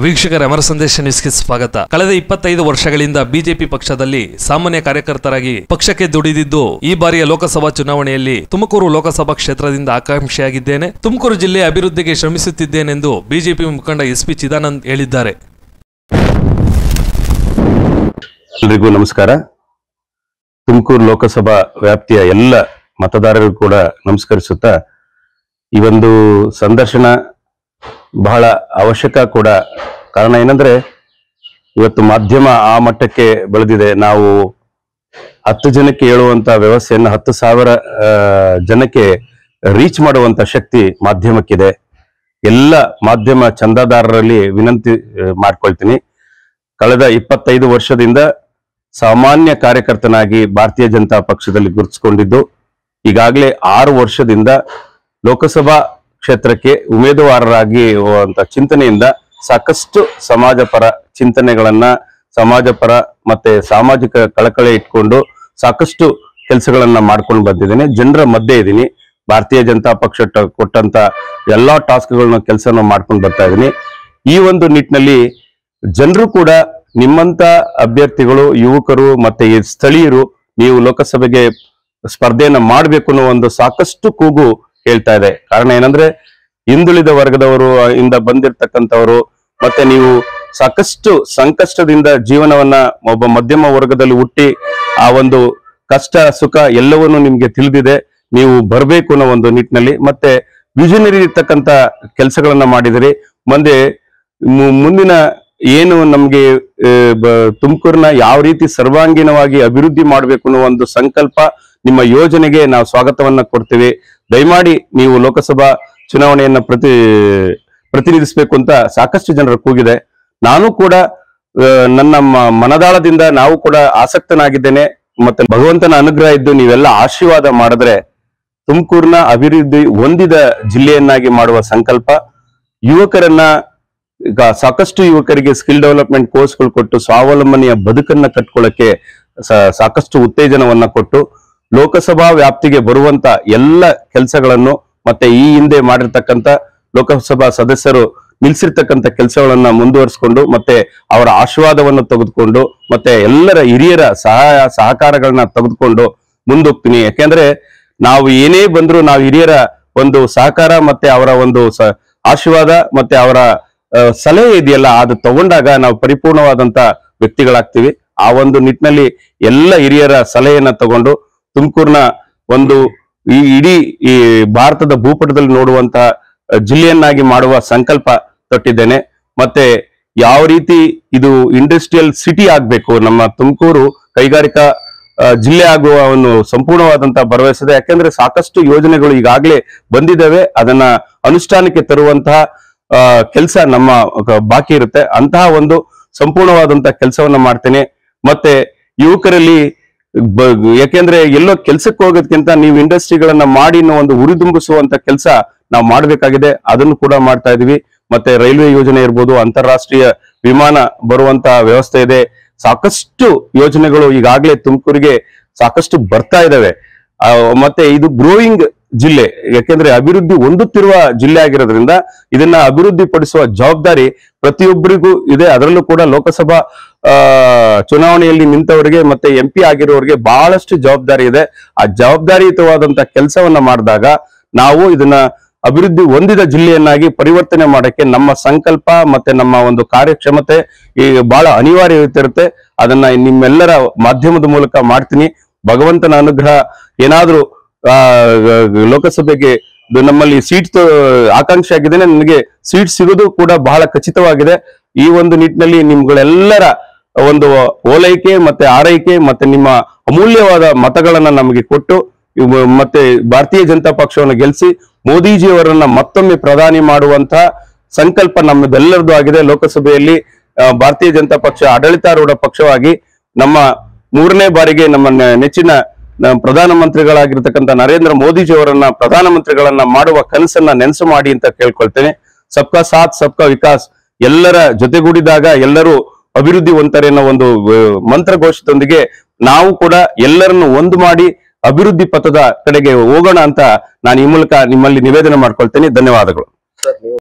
ವೀಕ್ಷಕರ ಅಮರ ಸಂದೇಶ ನ್ಯೂಸ್ಗೆ ಸ್ವಾಗತ. ಕಳೆದ 25 ವರ್ಷಗಳಿಂದ ಬಿಜೆಪಿ ಪಕ್ಷದಲ್ಲಿ ಸಾಮಾನ್ಯ ಕಾರ್ಯಕರ್ತರಾಗಿ ಪಕ್ಷಕ್ಕೆ ದುಡಿದಿದ್ದು ಈ ಬಾರಿಯ ಲೋಕಸಭಾ ಚುನಾವಣೆಯಲ್ಲಿ ತುಮಕೂರು ಲೋಕಸಭಾ ಕ್ಷೇತ್ರದಿಂದ ಆಕಾಂಕ್ಷಿಯಾಗಿದ್ದೇನೆ. ತುಮಕೂರು ಜಿಲ್ಲೆಯ ಅಭಿವೃದ್ಧಿಗೆ ಶ್ರಮಿಸುತ್ತಿದ್ದೇನೆಂದು ಬಿಜೆಪಿ ಮುಖಂಡ ಎಸ್.ಪಿ. ಚಿದಾನಂದ್ ಹೇಳಿದ್ದಾರೆ. ಎಲ್ಲರಿಗೂ ನಮಸ್ಕಾರ. ತುಮಕೂರು ಲೋಕಸಭಾ ವ್ಯಾಪ್ತಿಯ ಎಲ್ಲ ಮತದಾರರಿಗೂ ಕೂಡ ನಮಸ್ಕರಿಸುತ್ತಾ ಈ ಒಂದು ಸಂದರ್ಶನ ಬಹಳ ಅವಶ್ಯಕ ಕೂಡ. ಕಾರಣ ಏನಂದ್ರೆ ಇವತ್ತು ಮಾಧ್ಯಮ ಆ ಮಟ್ಟಕ್ಕೆ ಬೆಳೆದಿದೆ. ನಾವು 10 ಜನಕ್ಕೆ ಹೇಳುವಂತ ವ್ಯವಸ್ಥೆಯನ್ನು 10,000 ಜನಕ್ಕೆ ರೀಚ್ ಮಾಡುವಂತ ಶಕ್ತಿ ಮಾಧ್ಯಮಕ್ಕಿದೆ. ಎಲ್ಲ ಮಾಧ್ಯಮ ಚಂದಾದಾರರಲ್ಲಿ ವಿನಂತಿ ಮಾಡ್ಕೊಳ್ತೀನಿ. ಕಳೆದ 25 ವರ್ಷದಿಂದ ಸಾಮಾನ್ಯ ಕಾರ್ಯಕರ್ತನಾಗಿ ಭಾರತೀಯ ಜನತಾ ಪಕ್ಷದಲ್ಲಿ ಗುರುತಿಸಿಕೊಂಡಿದ್ದು, ಈಗಾಗಲೇ 6 ವರ್ಷದಿಂದ ಲೋಕಸಭಾ ಕ್ಷೇತ್ರಕ್ಕೆ ಉಮೇದುವಾರರಾಗಿ ಹೋಗುವಂತ ಚಿಂತನೆಯಿಂದ ಸಾಕಷ್ಟು ಸಮಾಜ ಪರ ಚಿಂತನೆಗಳನ್ನ, ಸಮಾಜ ಪರ ಮತ್ತೆ ಸಾಮಾಜಿಕ ಕಳಕಳಿ ಇಟ್ಕೊಂಡು ಸಾಕಷ್ಟು ಕೆಲಸಗಳನ್ನ ಮಾಡ್ಕೊಂಡು ಬಂದಿದ್ದೇನೆ. ಜನರ ಮಧ್ಯೆ ಇದ್ದೀನಿ. ಭಾರತೀಯ ಜನತಾ ಪಕ್ಷ ಕೊಟ್ಟಂತ ಎಲ್ಲಾ ಟಾಸ್ಕ್ಗಳನ್ನ ಕೆಲಸನ ಮಾಡ್ಕೊಂಡು ಬರ್ತಾ ಇದ್ದೀನಿ. ಈ ಒಂದು ನಿಟ್ಟಿನಲ್ಲಿ ಜನರು ಕೂಡ ನಿಮ್ಮಂತ ಅಭ್ಯರ್ಥಿಗಳು, ಯುವಕರು ಮತ್ತೆ ಸ್ಥಳೀಯರು ನೀವು ಲೋಕಸಭೆಗೆ ಸ್ಪರ್ಧೆಯನ್ನ ಮಾಡಬೇಕು ಅನ್ನೋ ಒಂದು ಸಾಕಷ್ಟು ಕೂಗು ಹೇಳ್ತಾ ಇದೆ. ಕಾರಣ ಏನಂದ್ರೆ ಹಿಂದುಳಿದ ವರ್ಗದವರು ಇಂದ ಬಂದಿರತಕ್ಕಂಥವರು ಮತ್ತೆ ನೀವು ಸಾಕಷ್ಟು ಸಂಕಷ್ಟದಿಂದ ಜೀವನವನ್ನ ಒಬ್ಬ ಮಧ್ಯಮ ವರ್ಗದಲ್ಲಿ ಹುಟ್ಟಿ ಆ ಒಂದು ಕಷ್ಟ ಸುಖ ಎಲ್ಲವನ್ನೂ ನಿಮ್ಗೆ ತಿಳಿದಿದೆ. ನೀವು ಬರಬೇಕು ಅನ್ನೋ ಒಂದು ನಿಟ್ಟಿನಲ್ಲಿ ಮತ್ತೆ ವಿಷನರಿ ಇರ್ತಕ್ಕಂಥ ಕೆಲಸಗಳನ್ನ ಮಾಡಿದಿರಿ. ಮುಂದಿನ ಏನು ನಮ್ಗೆ ತುಮಕೂರಿನ ಯಾವ ರೀತಿ ಸರ್ವಾಂಗೀಣವಾಗಿ ಅಭಿವೃದ್ಧಿ ಮಾಡಬೇಕು ಅನ್ನೋ ಒಂದು ಸಂಕಲ್ಪ, ನಿಮ್ಮ ಯೋಜನೆಗೆ ನಾವು ಸ್ವಾಗತವನ್ನ ಕೊಡ್ತೀವಿ. ದಯಮಾಡಿ ನೀವು ಲೋಕಸಭಾ ಚುನಾವಣೆಯನ್ನ ಪ್ರತಿನಿಧಿಸಬೇಕು ಅಂತ ಸಾಕಷ್ಟು ಜನರ ಕೂಗಿದೆ. ನಾನು ಕೂಡ ನನ್ನ ಮನದಾಳದಿಂದ ನಾವು ಕೂಡ ಆಸಕ್ತನಾಗಿದ್ದೇನೆ. ಮತ್ತೆ ಭಗವಂತನ ಅನುಗ್ರಹ ಇದ್ದು ನೀವೆಲ್ಲ ಆಶೀರ್ವಾದ ಮಾಡಿದ್ರೆ ತುಮಕೂರಿನ ಅಭಿವೃದ್ಧಿ ಹೊಂದಿದ ಜಿಲ್ಲೆಯನ್ನಾಗಿ ಮಾಡುವ ಸಂಕಲ್ಪ. ಯುವಕರನ್ನ ಈಗ ಸಾಕಷ್ಟು ಯುವಕರಿಗೆ ಸ್ಕಿಲ್ ಡೆವಲಪ್ಮೆಂಟ್ ಕೋರ್ಸ್ಗಳು ಕೊಟ್ಟು ಸ್ವಾವಲಂಬನೆಯ ಬದುಕನ್ನ ಕಟ್ಕೊಳ್ಳಕ್ಕೆ ಸಾಕಷ್ಟು ಉತ್ತೇಜನವನ್ನ ಕೊಟ್ಟು ಲೋಕಸಭಾ ವ್ಯಾಪ್ತಿಗೆ ಬರುವಂತ ಎಲ್ಲ ಕೆಲಸಗಳನ್ನು ಮತ್ತೆ ಈ ಹಿಂದೆ ಮಾಡಿರ್ತಕ್ಕಂಥ ಲೋಕಸಭಾ ಸದಸ್ಯರು ನಿಲ್ಸಿರ್ತಕ್ಕಂಥ ಕೆಲಸಗಳನ್ನ ಮುಂದುವರಿಸಿಕೊಂಡು ಮತ್ತೆ ಅವರ ಆಶೀರ್ವಾದವನ್ನು ತೆಗೆದುಕೊಂಡು ಮತ್ತೆ ಎಲ್ಲರ ಹಿರಿಯರ ಸಹಕಾರಗಳನ್ನ ತೆಗೆದುಕೊಂಡು ಮುಂದೋಗ್ತೀನಿ. ಯಾಕೆಂದ್ರೆ ನಾವು ಏನೇ ಬಂದ್ರು ನಾವು ಹಿರಿಯರ ಒಂದು ಸಹಕಾರ ಮತ್ತೆ ಅವರ ಒಂದು ಆಶೀರ್ವಾದ ಮತ್ತೆ ಅವರ ಸಲಹೆ ಇದೆಯಲ್ಲ, ಅದು ತಗೊಂಡಾಗ ನಾವು ಪರಿಪೂರ್ಣವಾದಂತ ವ್ಯಕ್ತಿಗಳಾಗ್ತೀವಿ. ಆ ಒಂದು ನಿಟ್ಟಿನಲ್ಲಿ ಎಲ್ಲ ಹಿರಿಯರ ಸಲಹೆಯನ್ನ ತಗೊಂಡು ತುಮಕೂರಿನ ಒಂದು ಇಡೀ ಈ ಭಾರತದ ಭೂಪಟದಲ್ಲಿ ನೋಡುವಂತಹ ಜಿಲ್ಲೆಯನ್ನಾಗಿ ಮಾಡುವ ಸಂಕಲ್ಪ ತೊಟ್ಟಿದ್ದೇನೆ. ಮತ್ತೆ ಯಾವ ರೀತಿ ಇದು ಇಂಡಸ್ಟ್ರಿಯಲ್ ಸಿಟಿ ಆಗ್ಬೇಕು, ನಮ್ಮ ತುಮಕೂರು ಕೈಗಾರಿಕಾ ಜಿಲ್ಲೆ ಆಗುವ ಒಂದು ಸಂಪೂರ್ಣವಾದಂತಹ ಭರವಸೆ ಇದೆ. ಯಾಕೆಂದ್ರೆ ಸಾಕಷ್ಟು ಯೋಜನೆಗಳು ಈಗಾಗಲೇ ಬಂದಿದ್ದಾವೆ. ಅದನ್ನ ಅನುಷ್ಠಾನಕ್ಕೆ ತರುವಂತಹ ಕೆಲಸ ನಮ್ಮ ಬಾಕಿ ಇರುತ್ತೆ. ಅಂತಹ ಒಂದು ಸಂಪೂರ್ಣವಾದಂತಹ ಕೆಲಸವನ್ನ ಮಾಡ್ತೇನೆ. ಮತ್ತೆ ಯುವಕರಲ್ಲಿ ಯಾಕೆಂದ್ರೆ ಎಲ್ಲೋ ಕೆಲ್ಸಕ್ಕೆ ಹೋಗೋದಕ್ಕಿಂತ ನೀವು ಇಂಡಸ್ಟ್ರಿಗಳನ್ನ ಮಾಡಿ ಒಂದು ಹುರಿದುಂಬಿಸುವಂತ ಕೆಲಸ ನಾವು ಮಾಡ್ಬೇಕಾಗಿದೆ. ಅದನ್ನು ಕೂಡ ಮಾಡ್ತಾ ಇದೀವಿ. ಮತ್ತೆ ರೈಲ್ವೆ ಯೋಜನೆ ಇರ್ಬೋದು, ಅಂತಾರಾಷ್ಟ್ರೀಯ ವಿಮಾನ ಬರುವಂತ ವ್ಯವಸ್ಥೆ ಇದೆ. ಸಾಕಷ್ಟು ಯೋಜನೆಗಳು ಈಗಾಗಲೇ ತುಮಕೂರಿಗೆ ಸಾಕಷ್ಟು ಬರ್ತಾ ಇದಾವೆ. ಮತ್ತೆ ಇದು ಗ್ರೋಯಿಂಗ್ ಜಿಲ್ಲೆ, ಯಾಕೆಂದ್ರೆ ಅಭಿವೃದ್ಧಿ ಹೊಂದುತ್ತಿರುವ ಜಿಲ್ಲೆ ಆಗಿರೋದ್ರಿಂದ ಇದನ್ನ ಅಭಿವೃದ್ಧಿ ಪಡಿಸುವ ಜವಾಬ್ದಾರಿ ಪ್ರತಿಯೊಬ್ಬರಿಗೂ ಇದೆ. ಅದರಲ್ಲೂ ಕೂಡ ಲೋಕಸಭಾ ಚುನಾವಣೆಯಲ್ಲಿ ನಿಂತವರಿಗೆ ಮತ್ತೆ MP ಆಗಿರೋರಿಗೆ ಬಹಳಷ್ಟು ಜವಾಬ್ದಾರಿ ಇದೆ. ಆ ಜವಾಬ್ದಾರಿಯುತವಾದಂತ ಕೆಲಸವನ್ನ ಮಾಡಿದಾಗ ನಾವು ಇದನ್ನ ಅಭಿವೃದ್ಧಿ ಹೊಂದಿದ ಜಿಲ್ಲೆಯನ್ನಾಗಿ ಪರಿವರ್ತನೆ ಮಾಡಕ್ಕೆ ನಮ್ಮ ಸಂಕಲ್ಪ ಮತ್ತೆ ನಮ್ಮ ಒಂದು ಕಾರ್ಯಕ್ಷಮತೆ ಈಗ ಬಹಳ ಅನಿವಾರ್ಯವಿರುತ್ತೆ. ಅದನ್ನ ನಿಮ್ಮೆಲ್ಲರ ಮಾಧ್ಯಮದ ಮೂಲಕ ಮಾಡ್ತೀನಿ. ಭಗವಂತನ ಅನುಗ್ರಹ ಏನಾದ್ರೂ ಲೋಕಸಭೆಗೆ ನಮ್ಮಲ್ಲಿ ಸೀಟ್ ಆಕಾಂಕ್ಷೆ ಆಗಿದ್ದೇನೆ. ನನಗೆ ಸೀಟ್ ಸಿಗೋದು ಕೂಡ ಬಹಳ ಖಚಿತವಾಗಿದೆ. ಈ ಒಂದು ನಿಟ್ಟಿನಲ್ಲಿ ನಿಮ್ಗಳೆಲ್ಲರ ಒಂದು ಓಲೈಕೆ ಮತ್ತೆ ಆರೈಕೆ ಮತ್ತೆ ನಿಮ್ಮ ಅಮೂಲ್ಯವಾದ ಮತಗಳನ್ನ ನಮಗೆ ಕೊಟ್ಟು ಮತ್ತೆ ಭಾರತೀಯ ಜನತಾ ಪಕ್ಷವನ್ನು ಗೆಲ್ಲಿಸಿ ಮೋದಿಜಿಯವರನ್ನ ಮತ್ತೊಮ್ಮೆ ಪ್ರಧಾನಿ ಮಾಡುವಂತ ಸಂಕಲ್ಪ ನಮ್ಮದೆಲ್ಲರದು ಆಗಿದೆ. ಲೋಕಸಭೆಯಲ್ಲಿ ಭಾರತೀಯ ಜನತಾ ಪಕ್ಷ ಆಡಳಿತಾರೂಢ ಪಕ್ಷವಾಗಿ ನಮ್ಮ 3ನೇ ಬಾರಿಗೆ ನಮ್ಮ ನೆಚ್ಚಿನ ಪ್ರಧಾನಮಂತ್ರಿಗಳಾಗಿರ್ತಕ್ಕಂಥ ನರೇಂದ್ರ ಮೋದಿಜಿಯವರನ್ನ ಪ್ರಧಾನಮಂತ್ರಿಗಳನ್ನ ಮಾಡುವ ಕನಸನ್ನ ನೆನಸು ಮಾಡಿ ಅಂತ ಕೇಳ್ಕೊಳ್ತೇನೆ. ಸಬ್ಕಾ ಸಾಥ್ ಸಬ್ಕಾ ವಿಕಾಸ್, ಎಲ್ಲರ ಜೊತೆಗೂಡಿದಾಗ ಎಲ್ಲರೂ ಅಭಿವೃದ್ಧಿ ಹೊಂದ್ತಾರೆ ಅನ್ನೋ ಒಂದು ಮಂತ್ರಘೋಷದೊಂದಿಗೆ ನಾವು ಕೂಡ ಎಲ್ಲರನ್ನು ಒಂದು ಮಾಡಿ ಅಭಿವೃದ್ಧಿ ಪಥದ ಕಡೆಗೆ ಹೋಗೋಣ ಅಂತ ನಾನು ಈ ಮೂಲಕ ನಿಮ್ಮಲ್ಲಿ ನಿವೇದನೆ ಮಾಡ್ಕೊಳ್ತೇನೆ. ಧನ್ಯವಾದಗಳು.